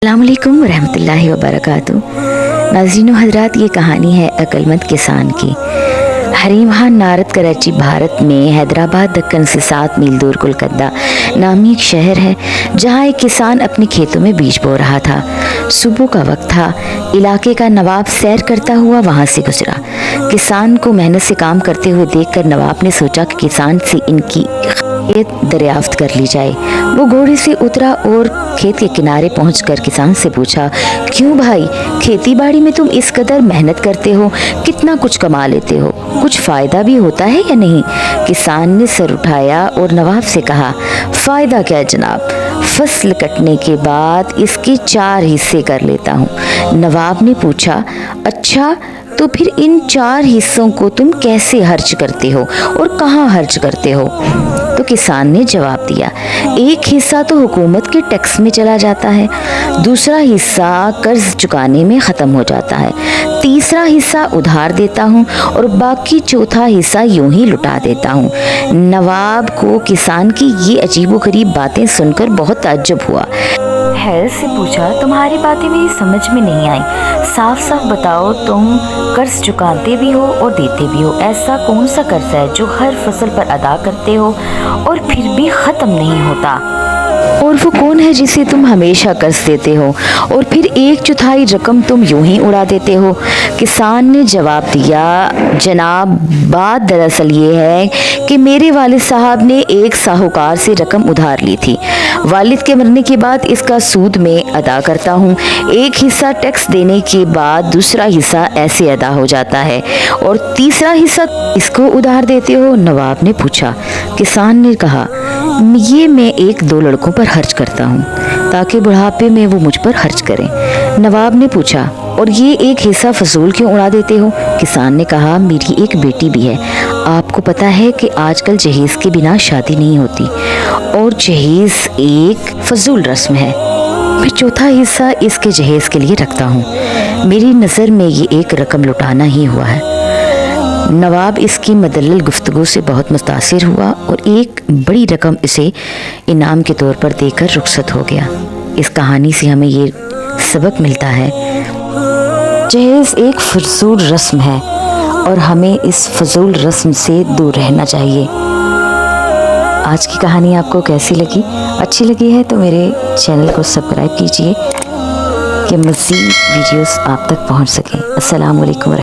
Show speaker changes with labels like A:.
A: अस्सलाम वालेकुम रहमतुल्लाहि व बरकातुहू। नाज़रीन हज़रात, ये कहानी है अक्लमंद किसान की। हरीमहान नारद कराची भारत में हैदराबाद दक्कन से 7 मील दूर कुलकद्दा नामी एक शहर है, जहाँ एक किसान अपने खेतों में बीज बो रहा था। सुबह का वक्त था। इलाके का नवाब सैर करता हुआ वहाँ से गुजरा। किसान को मेहनत से काम करते हुए देखकर नवाब ने सोचा कि किसान से इनकी खेत दरियाफ्त कर ली जाए। वो घोड़े से उतरा और खेत के किनारे पहुंचकर किसान से पूछा, क्यों भाई, खेती बाड़ी में तुम इस कदर मेहनत करते हो, कितना कुछ कमा लेते हो, कुछ फ़ायदा भी होता है या नहीं? किसान ने सर उठाया और नवाब से कहा, फ़ायदा क्या जनाब, फसल कटने के बाद इसके 4 हिस्से कर लेता हूँ। नवाब ने पूछा, अच्छा तो फिर इन 4 हिस्सों को तुम कैसे खर्च करते हो और कहाँ खर्च करते हो? तो किसान ने जवाब दिया, एक हिस्सा तो हुकूमत के टैक्स में चला जाता है, दूसरा हिस्सा कर्ज चुकाने में ख़त्म हो जाता है, तीसरा हिस्सा उधार देता हूँ और बाकी चौथा हिस्सा यूं ही लुटा देता हूँ। नवाब को किसान की ये अजीबोगरीब बातें सुनकर बहुत ताज्जुब हुआ। हैरत से पूछा, तुम्हारी बातें मेरी समझ में नहीं आई, साफ साफ बताओ, तुम कर्ज चुकाते भी हो और देते भी हो, ऐसा कौन सा कर्ज है जो हर फसल पर अदा करते हो और फिर भी ख़त्म नहीं होता? और वो कौन है जिसे तुम हमेशा कर्ज देते हो और फिर 1/4 रकम तुम यूं ही उड़ा देते हो? किसान ने जवाब दिया, जनाब बात दरअसल ये है कि मेरे वालिद साहब ने एक साहूकार से रकम उधार ली थी। वालिद के मरने के बाद इसका सूद में अदा करता हूँ। एक हिस्सा टैक्स देने के बाद दूसरा हिस्सा ऐसे अदा हो जाता है और तीसरा हिस्सा इसको उधार देते हो? नवाब ने पूछा। किसान ने कहा, ये मैं 1-2 लड़कों पर खर्च करता हूँ ताकि बुढ़ापे में वो मुझ पर खर्च करें। नवाब ने पूछा, और ये एक हिस्सा फजूल क्यों उड़ा देते हो? किसान ने कहा, मेरी एक बेटी भी है। आपको पता है कि आजकल जहेज़ के बिना शादी नहीं होती और जहेज़ एक फजूल रस्म है। मैं चौथा हिस्सा इसके जहेज़ के लिए रखता हूँ। मेरी नज़र में ये एक रकम लुटाना ही हुआ है। नवाब इसकी मदल्लल गुफ्तगू से बहुत मुतासिर हुआ और एक बड़ी रकम इसे इनाम के तौर पर देकर रुखसत हो गया। इस कहानी से हमें ये सबक मिलता है, जहेज़ एक फजूल रस्म है और हमें इस फजूल रस्म से दूर रहना चाहिए। आज की कहानी आपको कैसी लगी? अच्छी लगी है तो मेरे चैनल को सब्सक्राइब कीजिए कि मज़ीद वीडियोस आप तक पहुंच सकें। अस्सलाम वालेकुम।